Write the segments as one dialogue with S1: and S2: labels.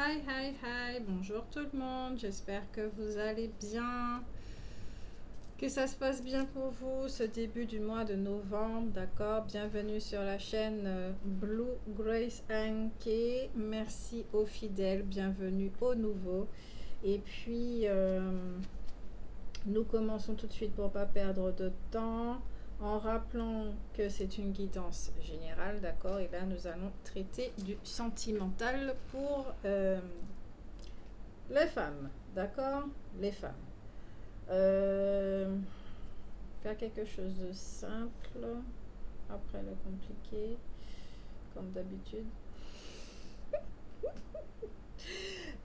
S1: Hi, hi, hi, bonjour tout le monde, j'espère que vous allez bien, que ça se passe bien pour vous ce début du mois de novembre, d'accord? Bienvenue sur la chaîne Blue Grace Anke, merci aux fidèles, bienvenue aux nouveaux. Et puis, nous commençons tout de suite pour ne pas perdre de temps en rappelant que c'est une guidance générale, d'accord? Et là, nous allons traiter du sentimental pour les femmes, d'accord? Les femmes. Euh, Faire quelque chose de simple, après le compliqué, comme d'habitude.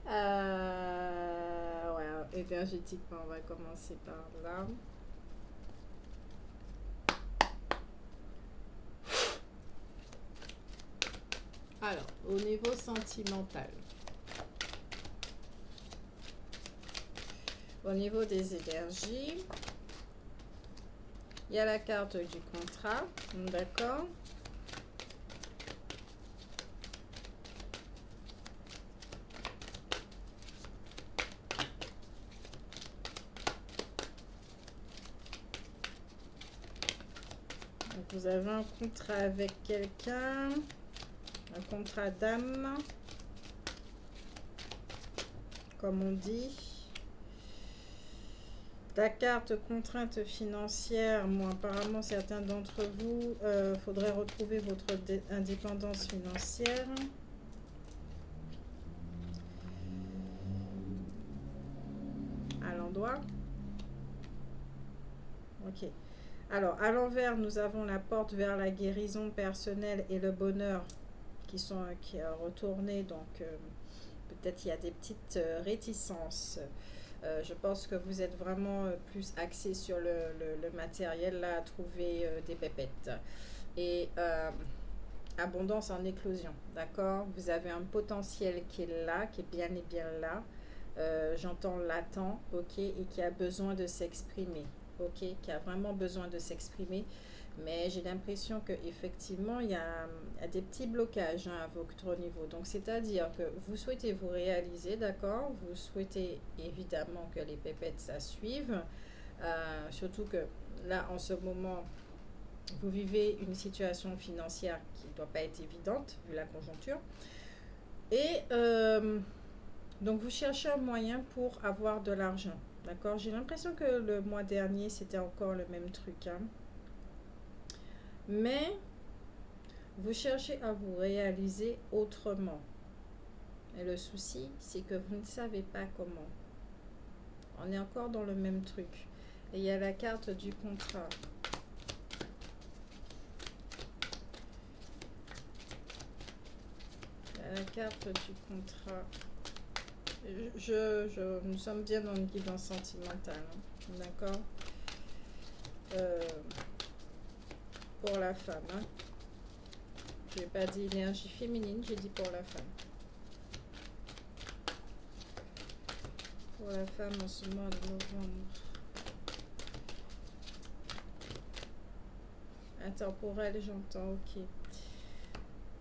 S1: Ouais, énergétiquement, on va commencer par là. Alors, au niveau sentimental, au niveau des énergies, il y a la carte du contrat, d'accord? Donc, vous avez un contrat avec quelqu'un, un contrat d'âme, comme on dit. La carte contrainte financière, moi apparemment certains d'entre vous faudrait retrouver votre indépendance financière. À l'endroit. Ok. Alors à l'envers, nous avons la porte vers la guérison personnelle et le bonheur qui est retourné. Donc peut-être il y a des petites réticences. Je pense que vous êtes vraiment plus axé sur le matériel là, à trouver des pépettes. Et abondance en éclosion, d'accord? Vous avez un potentiel qui est là, qui est bien et bien là. J'entends latent, ok, et qui a besoin de s'exprimer, ok, qui a vraiment besoin de s'exprimer. Mais j'ai l'impression qu'effectivement, il y a des petits blocages à votre niveau. Donc, c'est-à-dire que vous souhaitez vous réaliser, d'accord? Vous souhaitez évidemment que les pépettes, ça suive. Surtout que là, en ce moment, vous vivez une situation financière qui ne doit pas être évidente, vu la conjoncture. Et donc, vous cherchez un moyen pour avoir de l'argent. D'accord? J'ai l'impression que le mois dernier, c'était encore le même truc. Hein. Mais vous cherchez à vous réaliser autrement. Et le souci, c'est que vous ne savez pas comment. On est encore dans le même truc. Et il y a la carte du contrat. La carte du contrat. Nous sommes bien dans une guidance sentimentale. Hein. D'accord? Pour la femme. Hein. Je n'ai pas dit énergie féminine, j'ai dit pour la femme. Pour la femme en ce mois de novembre. Intemporel, j'entends, ok.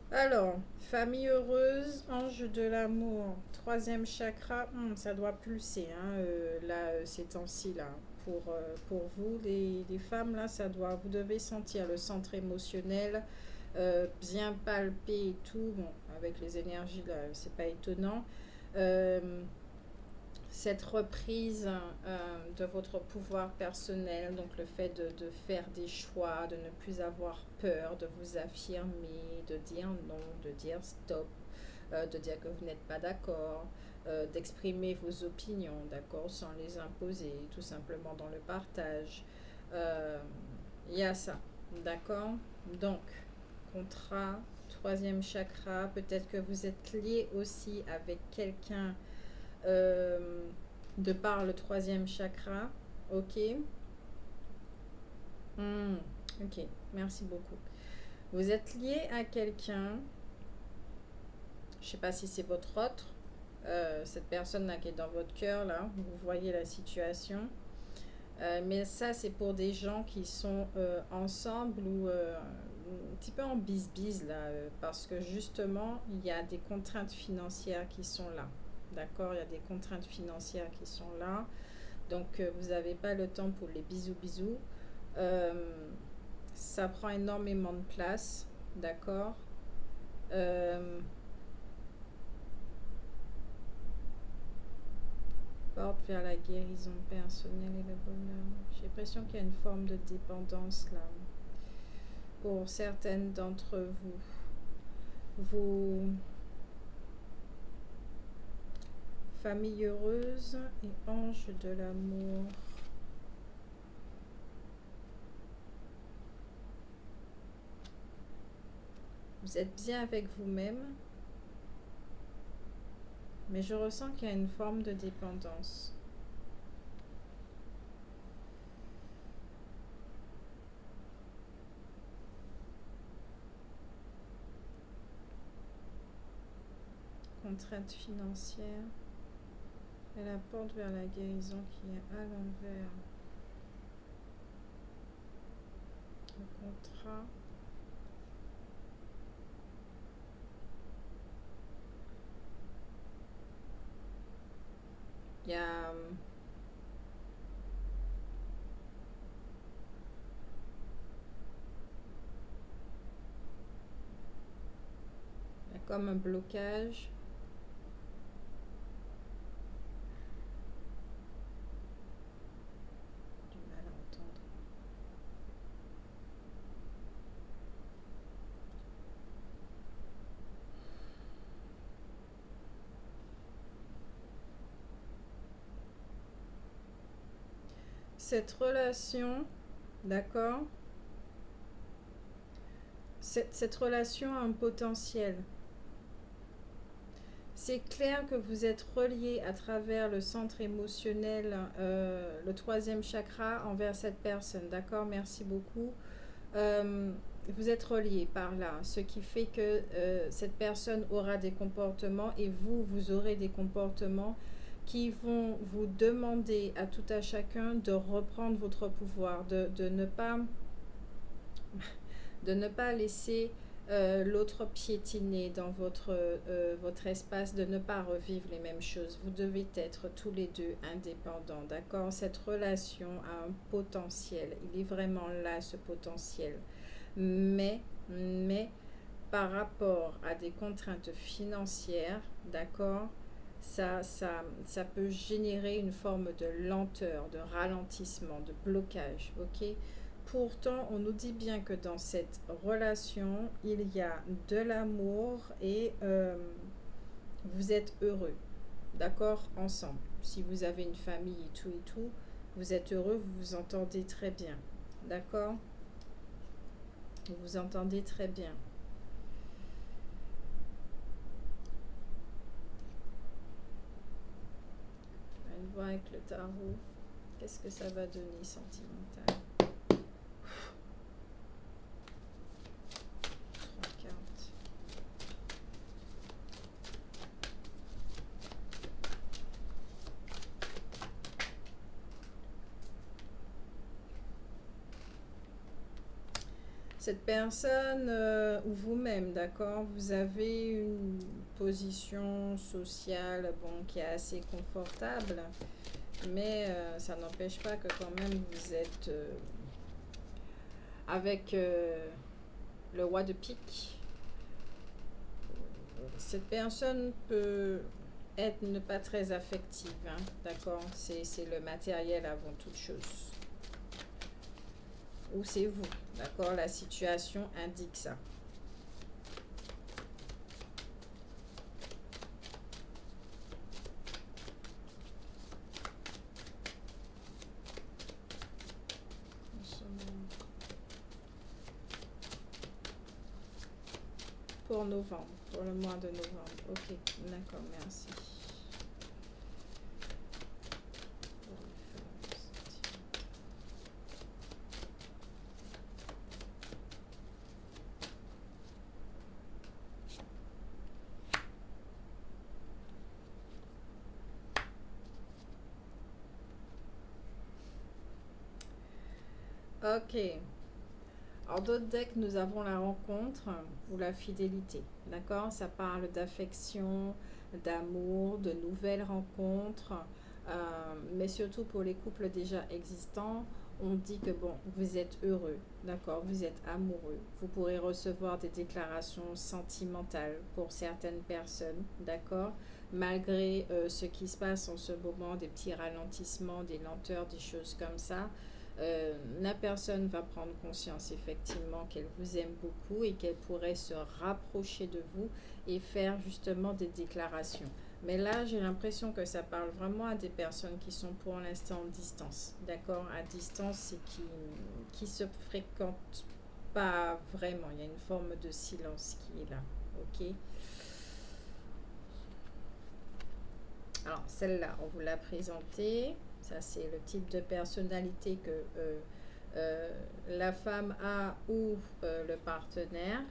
S1: Alors, famille heureuse, ange de l'amour, troisième chakra, ça doit pulser, hein, là, ces temps-ci, là. Pour vous, les femmes, là, vous devez sentir le centre émotionnel, bien palpé et tout. Bon, avec les énergies, là, c'est pas étonnant. Cette reprise de votre pouvoir personnel, donc le fait de faire des choix, de ne plus avoir peur, de vous affirmer, de dire non, de dire stop, de dire que vous n'êtes pas d'accord, d'exprimer vos opinions, d'accord, sans les imposer, tout simplement dans le partage. Il y a ça, d'accord? Donc, contrat, troisième chakra, peut-être que vous êtes lié aussi avec quelqu'un de par le troisième chakra. Ok. Ok, merci beaucoup. Vous êtes lié à quelqu'un, je ne sais pas si c'est votre autre, cette personne-là qui est dans votre cœur, là, vous voyez la situation. Mais ça, c'est pour des gens qui sont ensemble ou un petit peu en bise-bise là, parce que justement, il y a des contraintes financières qui sont là. D'accord? Il y a des contraintes financières qui sont là. Donc, vous n'avez pas le temps pour les bisous bisous. Euh, Ça prend énormément de place. D'accord? Euh, Porte vers la guérison personnelle et le bonheur. J'ai l'impression qu'il y a une forme de dépendance là pour certaines d'entre vous. Vos familles heureuses et anges de l'amour. Vous êtes bien avec vous-même, mais je ressens qu'il y a une forme de dépendance. Contrainte financière et la porte vers la guérison qui est à l'envers. Le contrat. Il y a comme un blocage. Du mal à entendre. Cette relation, d'accord, cette relation a un potentiel. C'est clair que vous êtes relié à travers le centre émotionnel, le troisième chakra envers cette personne, d'accord? Merci beaucoup. Euh, Vous êtes relié par là, ce qui fait que cette personne aura des comportements et vous aurez des comportements qui vont vous demander à tout à chacun de reprendre votre pouvoir, de ne pas laisser l'autre piétiner dans votre espace, de ne pas revivre les mêmes choses. Vous devez être tous les deux indépendants, d'accord? Cette relation a un potentiel, il est vraiment là ce potentiel. Mais par rapport à des contraintes financières, d'accord, ça peut générer une forme de lenteur, de ralentissement, de blocage, ok? Pourtant, on nous dit bien que dans cette relation, il y a de l'amour et vous êtes heureux, d'accord, ensemble. Si vous avez une famille et tout, vous êtes heureux, vous vous entendez très bien, d'accord? Vous vous entendez très bien. On va voir avec le tarot. Qu'est-ce que ça va donner sentimental? 3 cartes. Cette personne ou vous-même, d'accord, vous avez une position sociale bon, qui est assez confortable, mais ça n'empêche pas que quand même vous êtes avec le roi de pique. Cette personne peut être ne pas très affective, hein, d'accord, c'est le matériel avant toute chose. Ou c'est vous, d'accord, la situation indique ça. Pour novembre, pour le mois de novembre. Ok, d'accord, merci. Ok. En d'autres decks, nous avons la rencontre ou la fidélité. D'accord? Ça parle d'affection, d'amour, de nouvelles rencontres. Mais surtout pour les couples déjà existants, on dit que bon, vous êtes heureux, d'accord, vous êtes amoureux. Vous pourrez recevoir des déclarations sentimentales pour certaines personnes, d'accord, malgré ce qui se passe en ce moment, des petits ralentissements, des lenteurs, des choses comme ça. La personne va prendre conscience effectivement qu'elle vous aime beaucoup et qu'elle pourrait se rapprocher de vous et faire justement des déclarations. Mais là, j'ai l'impression que ça parle vraiment à des personnes qui sont pour l'instant en distance. D'accord? À distance et qui se fréquentent pas vraiment. Il y a une forme de silence qui est là. Ok? Alors, celle-là, on vous l'a présentée. Ça, c'est le type de personnalité que la femme a ou le partenaire.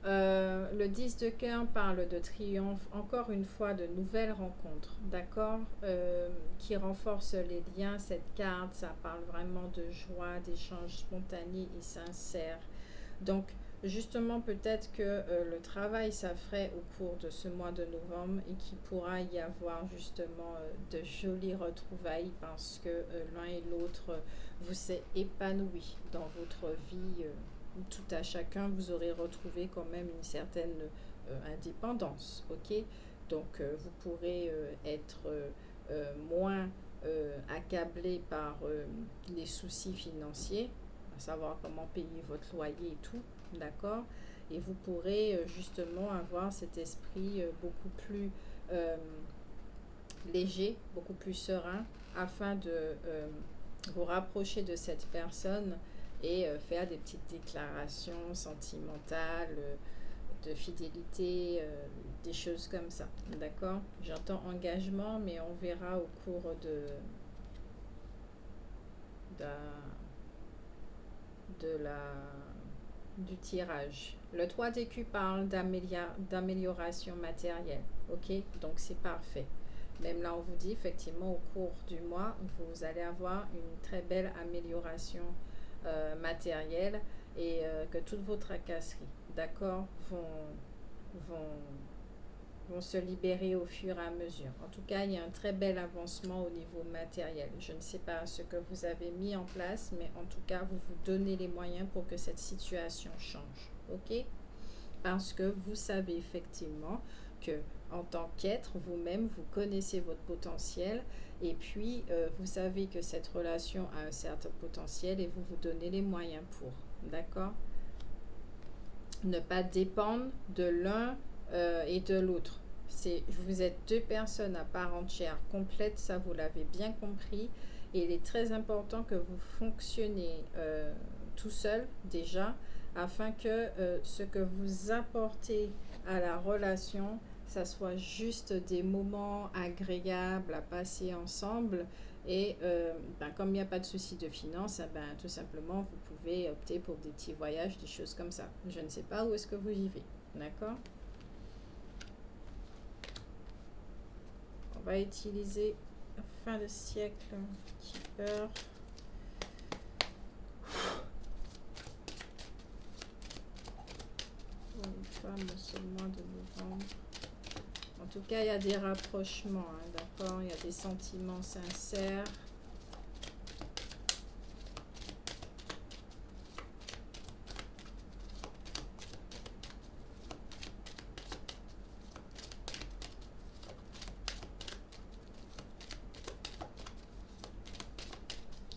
S1: Le 10 de cœur parle de triomphe, encore une fois, de nouvelles rencontres, d'accord, qui renforcent les liens. Cette carte, ça parle vraiment de joie, d'échanges spontanés et sincères. Donc, justement, peut-être que le travail, ça ferait au cours de ce mois de novembre et qu'il pourra y avoir justement de jolies retrouvailles parce que l'un et l'autre, vous s'est épanoui dans votre vie. Tout à chacun, vous aurez retrouvé quand même une certaine indépendance, ok? Donc, vous pourrez être moins accablé par les soucis financiers, à savoir comment payer votre loyer et tout, d'accord? Et vous pourrez justement avoir cet esprit beaucoup plus euh, léger, beaucoup plus serein, afin de vous rapprocher de cette personne et faire des petites déclarations sentimentales, de fidélité, des choses comme ça. D'accord? J'entends engagement, mais on verra au cours de, de la, du tirage. Le 3 d'écu parle d'amélioration matérielle. Ok? Donc c'est parfait. Même là, on vous dit effectivement au cours du mois, vous allez avoir une très belle amélioration matérielle et que toutes vos tracasseries, d'accord, vont, vont se libérer au fur et à mesure. En tout cas, il y a un très bel avancement au niveau matériel. Je ne sais pas ce que vous avez mis en place, mais en tout cas, vous vous donnez les moyens pour que cette situation change. OK? Parce que vous savez effectivement que en tant qu'être, vous-même, vous connaissez votre potentiel et puis vous savez que cette relation a un certain potentiel et vous vous donnez les moyens pour. D'accord? Ne pas dépendre de l'un et de l'autre. Vous êtes deux personnes à part entière complètes, ça vous l'avez bien compris. Et il est très important que vous fonctionnez tout seul déjà, afin que ce que vous apportez à la relation, ça soit juste des moments agréables à passer ensemble. Et comme il n'y a pas de souci de finance, tout simplement, vous pouvez opter pour des petits voyages, des choses comme ça. Je ne sais pas où est-ce que vous vivez. D'accord? On va utiliser fin de siècle, Keeper. Pour une femme ce mois de novembre. En tout cas, il y a des rapprochements, hein, d'accord? Il y a des sentiments sincères.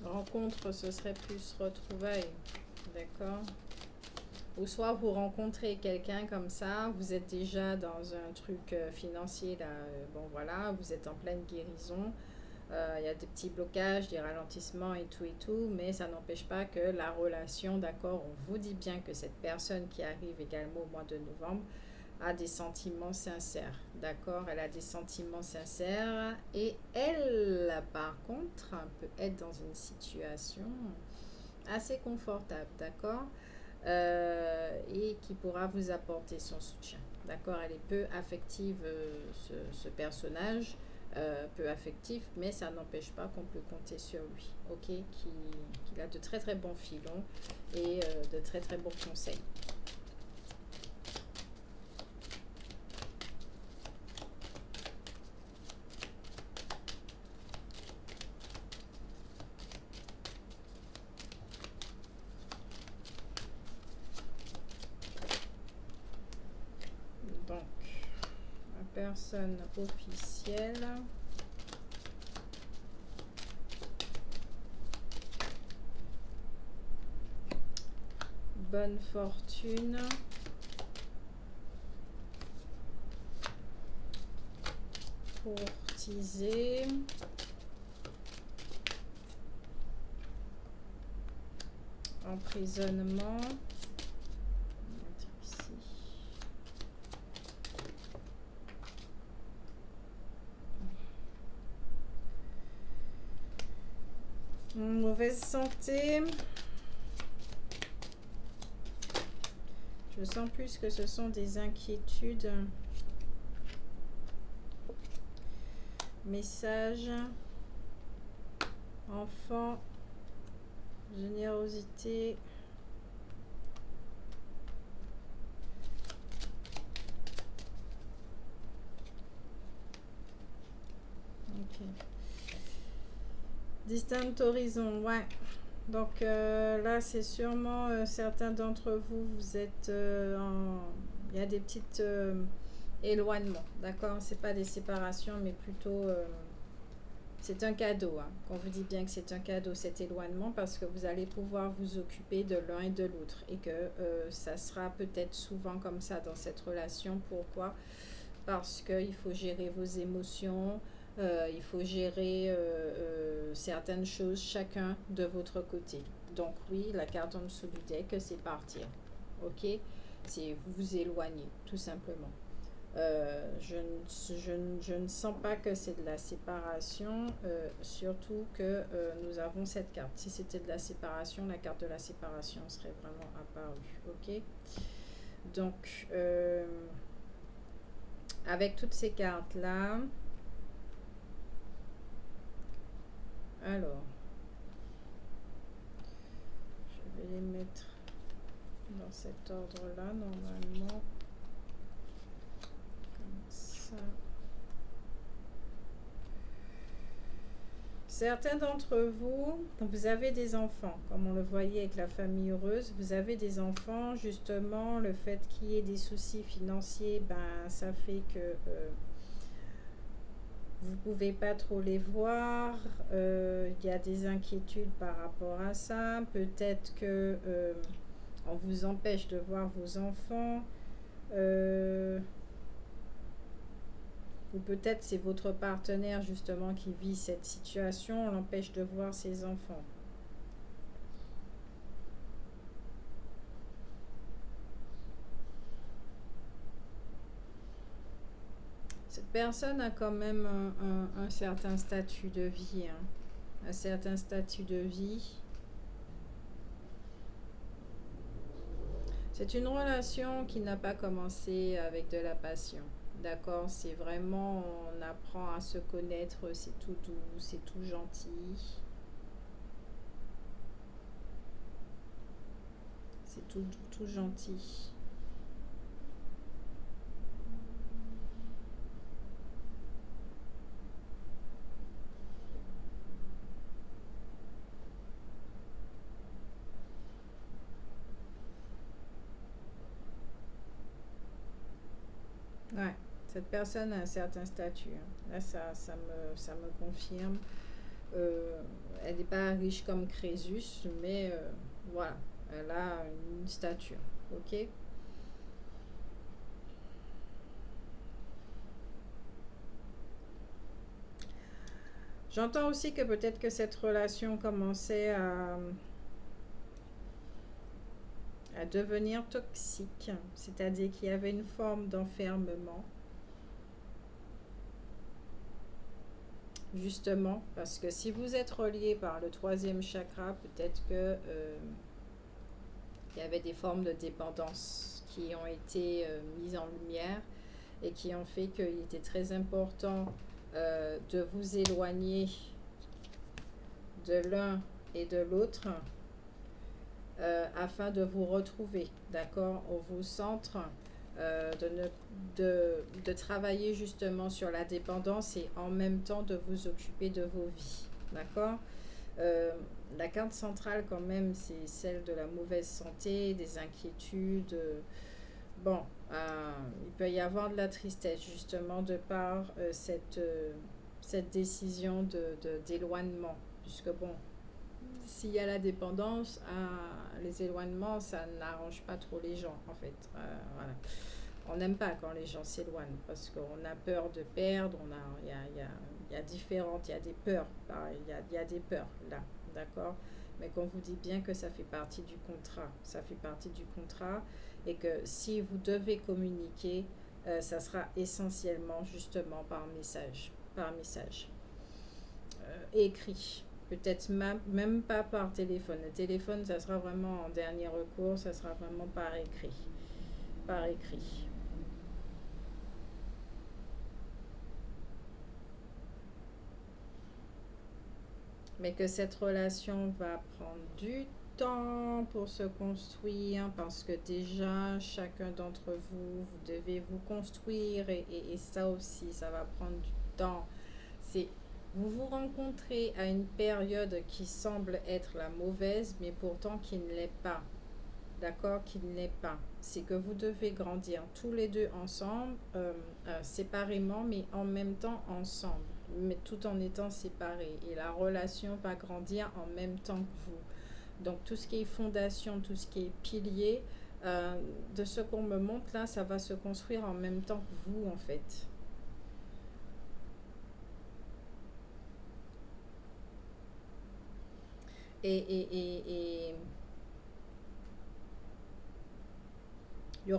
S1: Rencontre, ce serait plus retrouvailles, d'accord? Ou soit vous rencontrez quelqu'un comme ça, vous êtes déjà dans un truc financier, là, bon voilà, vous êtes en pleine guérison, il y a des petits blocages, des ralentissements et tout, mais ça n'empêche pas que la relation, d'accord, on vous dit bien que cette personne qui arrive également au mois de novembre a des sentiments sincères, d'accord, elle a des sentiments sincères et elle, par contre, peut être dans une situation assez confortable, d'accord, et qui pourra vous apporter son soutien. D'accord, elle est peu affective, ce personnage. peu affectif, mais ça n'empêche pas qu'on peut compter sur lui, ok, qu'il a de très très bons filons et de très très bons conseils. Donc, la personne officielle. Bonne fortune. Courtiser. Emprisonnement. Mauvaise santé. Je sens plus que ce sont des inquiétudes. Message. Enfant. Générosité. Ok. Distant horizon, ouais. Donc là, c'est sûrement certains d'entre vous, vous êtes il y a des petites éloignements, d'accord? C'est pas des séparations, mais plutôt c'est un cadeau, hein. Qu'on vous dit bien que c'est un cadeau, cet éloignement, parce que vous allez pouvoir vous occuper de l'un et de l'autre, et que ça sera peut-être souvent comme ça dans cette relation. Pourquoi? Parce qu'il faut gérer vos émotions. Il faut gérer certaines choses chacun de votre côté. Donc oui, la carte en dessous du deck, c'est partir. Ok? C'est vous éloigner, tout simplement. Je ne sens pas que c'est de la séparation, surtout que nous avons cette carte. Si c'était de la séparation, la carte de la séparation serait vraiment apparue. Ok? Donc, avec toutes ces cartes-là, alors, je vais les mettre dans cet ordre-là, normalement. Comme ça. Certains d'entre vous, vous avez des enfants, comme on le voyait avec la famille heureuse, vous avez des enfants, justement, le fait qu'il y ait des soucis financiers, ben, ça fait que vous ne pouvez pas trop les voir, il y a des inquiétudes par rapport à ça, peut-être que on vous empêche de voir vos enfants, ou peut-être c'est votre partenaire justement qui vit cette situation, on l'empêche de voir ses enfants. Cette personne a quand même un certain statut de vie, hein. Un certain statut de vie. C'est une relation qui n'a pas commencé avec de la passion. D'accord? C'est vraiment, on apprend à se connaître, c'est tout doux, c'est tout gentil. C'est tout doux, tout gentil. Ouais, cette personne a un certain statut, hein. Là, ça me confirme. Elle n'est pas riche comme Crésus, mais voilà, elle a une stature. Ok? J'entends aussi que peut-être que cette relation commençait à devenir toxique, c'est-à-dire qu'il y avait une forme d'enfermement. Justement, parce que si vous êtes relié par le troisième chakra, peut-être que il y avait des formes de dépendance qui ont été mises en lumière et qui ont fait qu'il était très important de vous éloigner de l'un et de l'autre afin de vous retrouver, d'accord, au vous centre, de travailler justement sur la dépendance et en même temps de vous occuper de vos vies, d'accord. Euh, la carte centrale quand même, c'est celle de la mauvaise santé, des inquiétudes. Bon, il peut y avoir de la tristesse justement de par cette décision d'éloignement, puisque bon, s'il y a la dépendance, les éloignements, ça n'arrange pas trop les gens en fait. Voilà. On n'aime pas quand les gens s'éloignent parce qu'on a peur de perdre, il y a différentes, il y a des peurs, il y a des peurs là, d'accord. Mais qu'on vous dit bien que ça fait partie du contrat, ça fait partie du contrat et que si vous devez communiquer, ça sera essentiellement justement par message écrit. Peut-être même pas par téléphone. Le téléphone, ça sera vraiment en dernier recours, ça sera vraiment par écrit. Par écrit. Mais que cette relation va prendre du temps pour se construire parce que déjà, chacun d'entre vous, vous devez vous construire et ça aussi, ça va prendre du temps. C'est vous vous rencontrez à une période qui semble être la mauvaise, mais pourtant qui ne l'est pas. D'accord, qui ne l'est pas. C'est que vous devez grandir tous les deux ensemble, séparément, mais en même temps ensemble, mais tout en étant séparés. Et la relation va grandir en même temps que vous. Donc tout ce qui est fondation, tout ce qui est pilier, de ce qu'on me montre là, ça va se construire en même temps que vous en fait. Et il y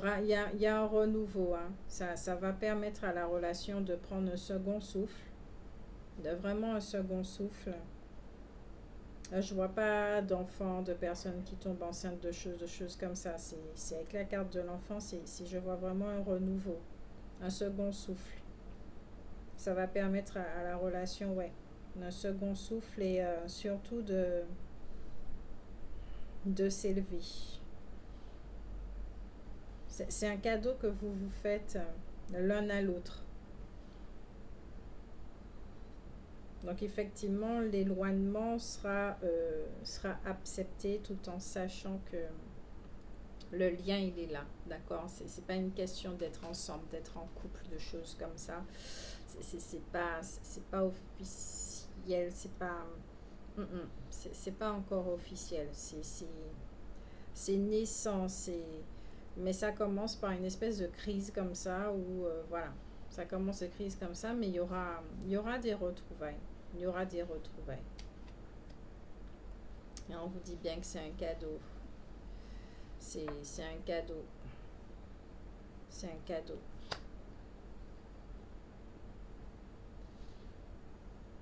S1: a un renouveau, hein. Ça va permettre à la relation de prendre un second souffle, de vraiment un second souffle. Je vois pas d'enfants, de personnes qui tombent enceintes de choses comme ça. C'est avec la carte de l'enfant, si je vois vraiment un renouveau, un second souffle. Ça va permettre à la relation, ouais, un second souffle et surtout de s'élever. C'est un cadeau que vous vous faites l'un à l'autre. Donc effectivement, l'éloignement sera accepté tout en sachant que le lien, il est là, d'accord. C'est pas une question d'être ensemble, d'être en couple, de choses comme ça. C'est pas officiel, c'est pas encore officiel. C'est naissant, mais ça commence par une espèce de crise comme ça où voilà, ça commence de crise comme ça, mais il y aura des retrouvailles. Il y aura des retrouvailles. Et on vous dit bien que c'est un cadeau. C'est un cadeau. C'est un cadeau.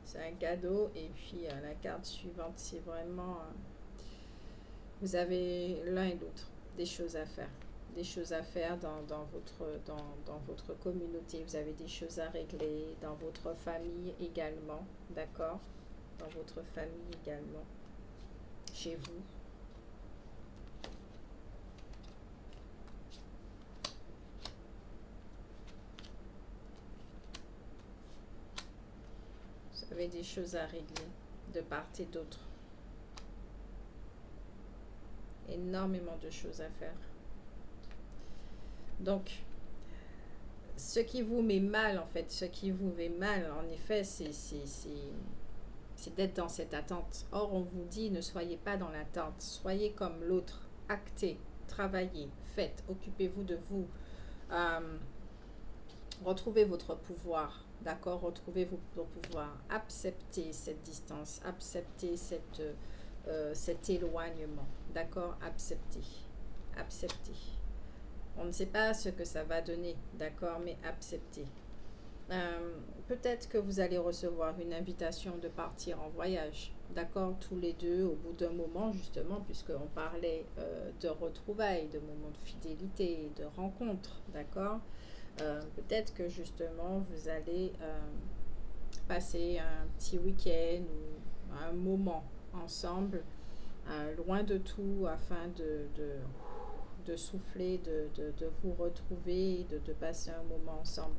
S1: C'est un cadeau. Et puis la carte suivante, c'est vraiment... vous avez l'un et l'autre des choses à faire. Des choses à faire dans votre communauté. Vous avez des choses à régler dans votre famille également. D'accord? Dans votre famille également. Chez vous. Vous avez des choses à régler de part et d'autre. Énormément de choses à faire. Donc, ce qui vous met mal, en fait, ce qui vous met mal, en effet, c'est d'être dans cette attente. Or, on vous dit, ne soyez pas dans l'attente. Soyez comme l'autre. Actez, travaillez, faites, occupez-vous de vous. Retrouvez votre pouvoir. D'accord? Retrouvez votre pouvoir. Acceptez cette distance. Acceptez cet éloignement. D'accord? Acceptez. Acceptez. On ne sait pas ce que ça va donner, d'accord, mais acceptez. Peut-être que vous allez recevoir une invitation de partir en voyage, d'accord, tous les deux au bout d'un moment, justement, puisqu'on parlait de retrouvailles, de moments de fidélité, de rencontres, d'accord. Peut-être que justement vous allez passer un petit week-end ou un moment ensemble, loin de tout, afin de souffler, de vous retrouver et de passer un moment ensemble.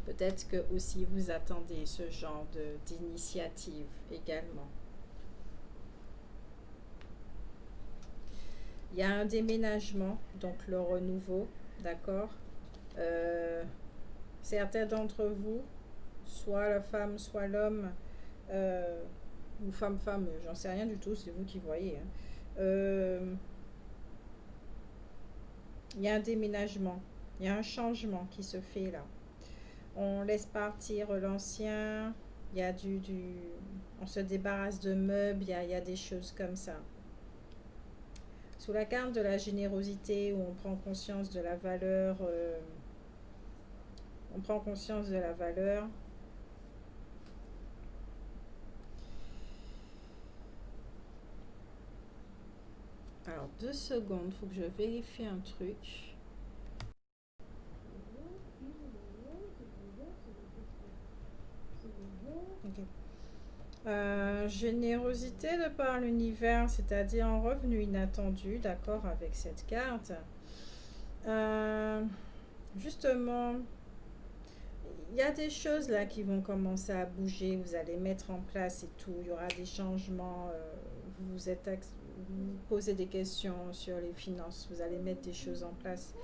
S1: Peut-être que aussi vous attendez ce genre d'initiative également. Il y a un déménagement, donc le renouveau, d'accord. Certains d'entre vous, soit la femme, soit l'homme, ou femme-femme, j'en sais rien du tout, c'est vous qui voyez. Il y a un déménagement, il y a un changement qui se fait là. On laisse partir l'ancien, il y a on se débarrasse de meubles, il y a des choses comme ça. Sous la carte de la générosité, où on prend conscience de la valeur, on prend conscience de la valeur. Alors, 2 secondes, il faut que je vérifie un truc. Okay. Générosité de par l'univers, c'est-à-dire un revenu inattendu, d'accord, avec cette carte. Justement, il y a des choses là qui vont commencer à bouger, vous allez mettre en place et tout, il y aura des changements, vous posez des questions sur les finances, vous allez mettre des choses en place.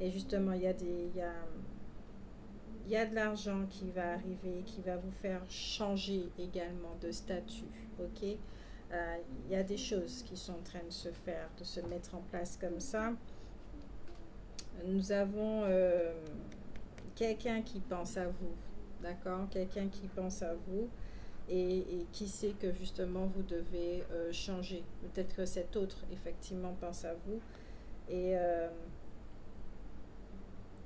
S1: Et justement, il y a de l'argent qui va arriver, qui va vous faire changer également de statut, ok. Il y a des choses qui sont en train de se faire, de se mettre en place comme ça. Nous avons quelqu'un qui pense à vous, d'accord, quelqu'un qui pense à vous et qui sait que justement vous devez changer. Peut-être que cet autre effectivement pense à vous et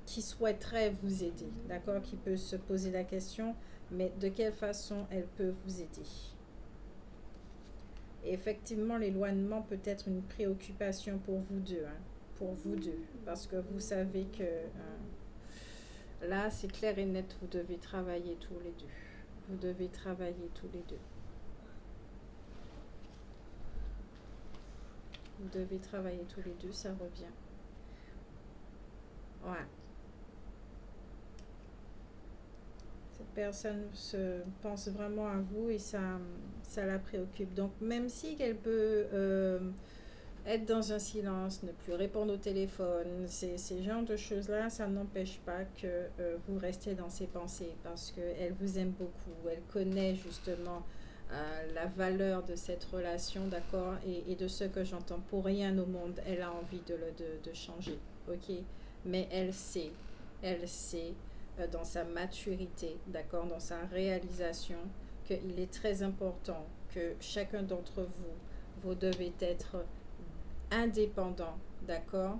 S1: qui souhaiterait vous aider, d'accord, qui peut se poser la question, mais de quelle façon elle peut vous aider. Et effectivement, l'éloignement peut être une préoccupation pour vous deux, pour vous deux, parce que vous savez que là, c'est clair et net, vous devez travailler tous les deux. Vous devez travailler tous les deux. Vous devez travailler tous les deux, ça revient. Ouais. Cette personne pense vraiment à vous et ça la préoccupe. Donc, même si elle peut être dans un silence, ne plus répondre au téléphone, ces genres de choses-là, ça n'empêche pas que vous restez dans ses pensées parce qu'elle vous aime beaucoup. Elle connaît justement la valeur de cette relation, d'accord, et de ce que j'entends. Pour rien au monde, elle a envie de changer, ok. Mais elle sait dans sa maturité, d'accord, dans sa réalisation, qu'il est très important que chacun d'entre vous, vous devez être indépendant, d'accord,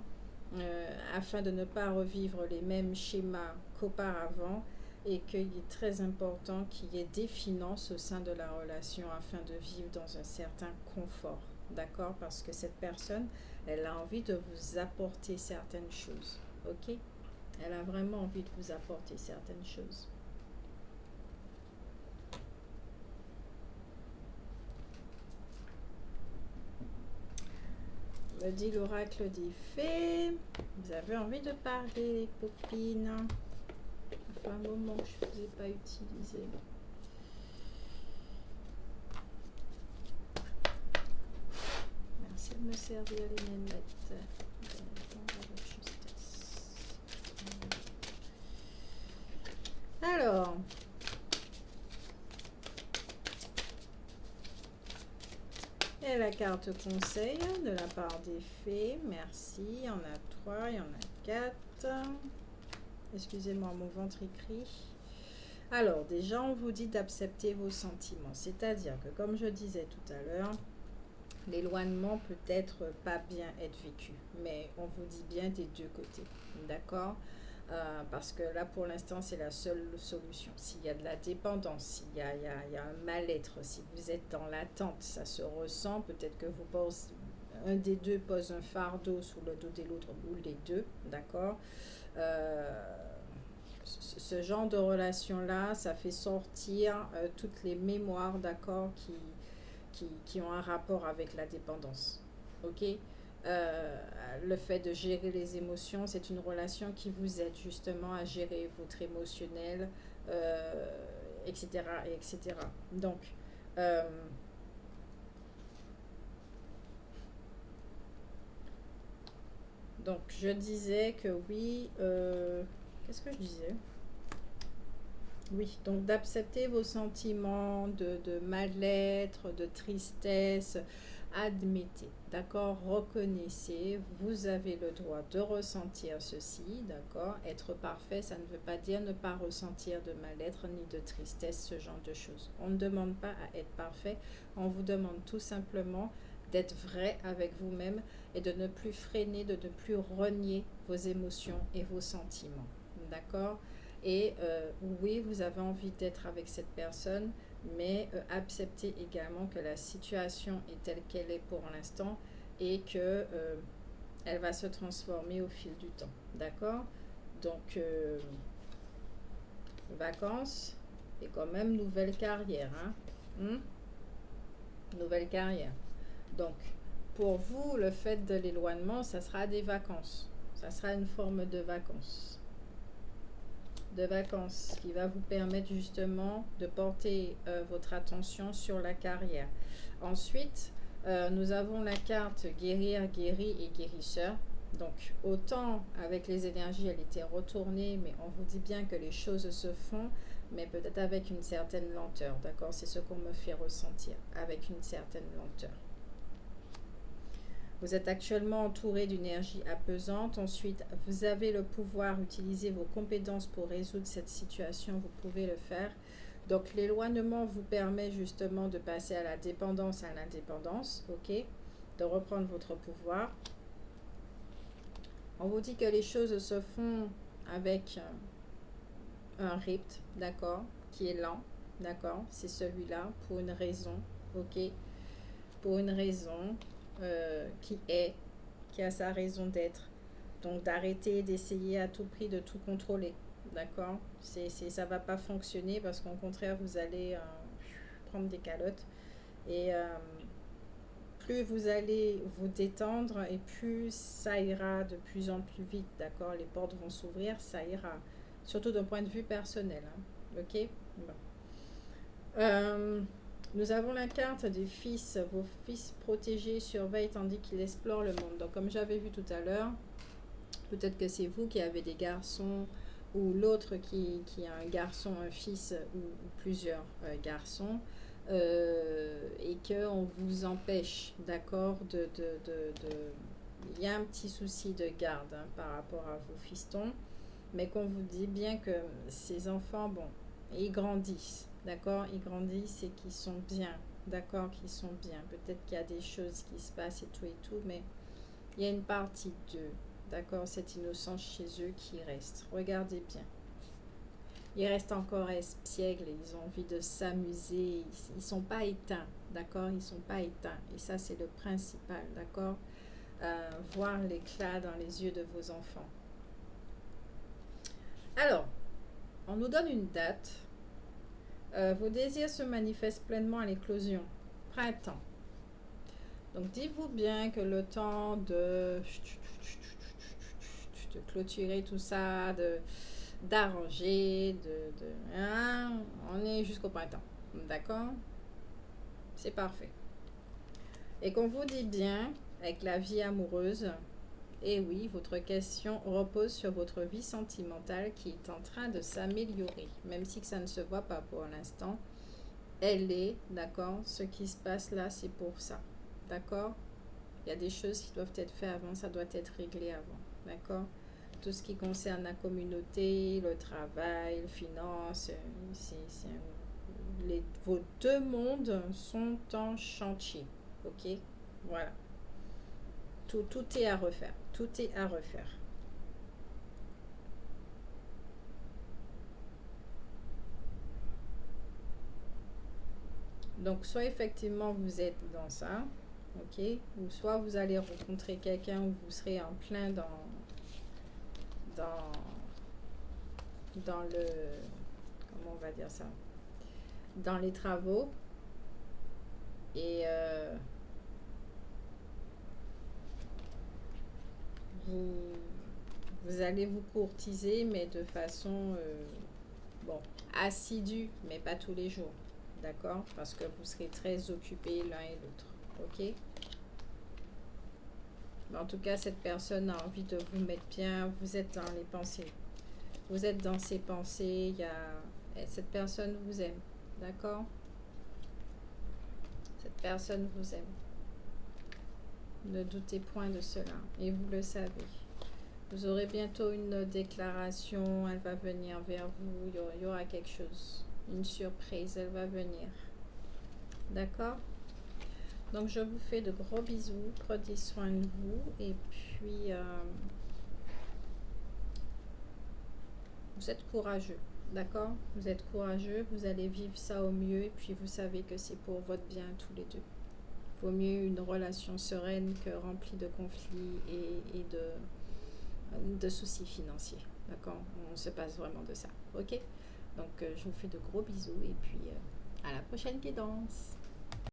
S1: afin de ne pas revivre les mêmes schémas qu'auparavant et qu'il est très important qu'il y ait des finances au sein de la relation afin de vivre dans un certain confort, d'accord, parce que cette personne, elle a envie de vous apporter certaines choses, ok. Elle a vraiment envie de vous apporter certaines choses. Me dit l'oracle des fées. Vous avez envie de parler, les copines. Ça fait un moment que je ne vous ai pas utilisé. Merci de me servir les nénettes. Alors, et la carte conseil de la part des fées. Merci. Il y en a 3, il y en a 4. Excusez-moi, mon ventre écrit. Alors, déjà, on vous dit d'accepter vos sentiments. C'est-à-dire que, comme je disais tout à l'heure, l'éloignement peut être pas bien être vécu. Mais on vous dit bien des deux côtés. D'accord ? Parce que là, pour l'instant, c'est la seule solution. S'il y a de la dépendance, s'il y a un mal-être, si vous êtes dans l'attente, ça se ressent. Peut-être que un des deux pose un fardeau sur le dos de l'autre ou les deux, d'accord. ce genre de relation-là, ça fait sortir toutes les mémoires, d'accord, qui ont un rapport avec la dépendance. Ok. Le fait de gérer les émotions, c'est une relation qui vous aide justement à gérer votre émotionnel, etc., etc. Donc, euh, je disais que oui, qu'est-ce que je disais? Oui, donc d'accepter vos sentiments de mal-être, de tristesse, admettez, d'accord, reconnaissez, vous avez le droit de ressentir ceci, d'accord. Être parfait, ça ne veut pas dire ne pas ressentir de mal-être ni de tristesse, ce genre de choses. On ne demande pas à être parfait, on vous demande tout simplement d'être vrai avec vous-même et de ne plus freiner, de ne plus renier vos émotions et vos sentiments, d'accord. Et oui, vous avez envie d'être avec cette personne, mais acceptez également que la situation est telle qu'elle est pour l'instant et que elle va se transformer au fil du temps. D'accord. Donc, vacances et quand même nouvelle carrière. Hein. Nouvelle carrière. Donc, pour vous, le fait de l'éloignement, ça sera des vacances. Ça sera une forme de vacances. De vacances qui va vous permettre justement de porter votre attention sur la carrière. Ensuite, nous avons la carte guérir, guéri et guérisseur. Donc, autant avec les énergies, elle était retournée, mais on vous dit bien que les choses se font, mais peut-être avec une certaine lenteur, d'accord. C'est ce qu'on me fait ressentir, avec une certaine lenteur. Vous êtes actuellement entouré d'énergie apaisante. Ensuite, vous avez le pouvoir d'utiliser vos compétences pour résoudre cette situation. Vous pouvez le faire. Donc, l'éloignement vous permet justement de passer à la dépendance, à l'indépendance. Ok, de reprendre votre pouvoir. On vous dit que les choses se font avec un rythme, d'accord, qui est lent. D'accord, c'est celui-là pour une raison. Ok, pour une raison qui a sa raison d'être. Donc d'arrêter d'essayer à tout prix de tout contrôler. D'accord. Ça va pas fonctionner parce qu'au contraire, vous allez prendre des calottes. Et plus vous allez vous détendre et plus ça ira de plus en plus vite. D'accord. Les portes vont s'ouvrir, ça ira. Surtout d'un point de vue personnel. Hein. Ok. Bon. Nous avons la carte des fils. Vos fils protégés surveillent tandis qu'ils explorent le monde. Donc, comme j'avais vu tout à l'heure, peut-être que c'est vous qui avez des garçons ou l'autre qui a un garçon, un fils ou plusieurs garçons et qu'on vous empêche, d'accord, il y a un petit souci de garde hein, par rapport à vos fistons, mais qu'on vous dit bien que ces enfants, bon, ils grandissent, d'accord, ils grandissent et qu'ils sont bien, d'accord, qu'ils sont bien. Peut-être qu'il y a des choses qui se passent et tout, mais il y a une partie d'eux, d'accord, cette innocence chez eux qui reste. Regardez bien. Ils restent encore espiègles, ils ont envie de s'amuser, ils ne sont pas éteints, d'accord, ils ne sont pas éteints. Et ça, c'est le principal, d'accord. Voir l'éclat dans les yeux de vos enfants. Alors, on nous donne une date. Vos désirs se manifestent pleinement à l'éclosion. Printemps. Donc, dites-vous bien que le temps de clôturer tout ça, d'arranger, hein, on est jusqu'au printemps. D'accord? C'est parfait. Et qu'on vous dit bien, avec la vie amoureuse, et oui, votre question repose sur votre vie sentimentale qui est en train de s'améliorer, même si ça ne se voit pas pour l'instant. Elle est, d'accord? Ce qui se passe là, c'est pour ça. D'accord? Il y a des choses qui doivent être faites avant, ça doit être réglé avant. D'accord? Tout ce qui concerne la communauté, le travail, les finances, vos deux mondes sont en chantier. Ok? Voilà. Tout est à refaire. Tout est à refaire. Donc, soit effectivement vous êtes dans ça, ok, ou soit vous allez rencontrer quelqu'un où vous serez en plein dans dans le, comment on va dire ça, dans les travaux. Et vous, vous allez vous courtiser, mais de façon, bon, assidue, mais pas tous les jours. D'accord? Parce que vous serez très occupés l'un et l'autre. Ok? Mais en tout cas, cette personne a envie de vous mettre bien. Vous êtes dans les pensées. Vous êtes dans ses pensées. Cette personne vous aime. D'accord? Cette personne vous aime. Ne doutez point de cela. Et vous le savez. Vous aurez bientôt une déclaration. Elle va venir vers vous. Il y aura quelque chose. Une surprise. Elle va venir. D'accord? Donc, je vous fais de gros bisous. Prenez soin de vous. Et puis, vous êtes courageux. D'accord? Vous êtes courageux. Vous allez vivre ça au mieux. Et puis, vous savez que c'est pour votre bien tous les deux. Il vaut mieux une relation sereine que remplie de conflits et de soucis financiers. D'accord? On se passe vraiment de ça. Ok? Donc, je vous fais de gros bisous. Et puis, à la prochaine guidance.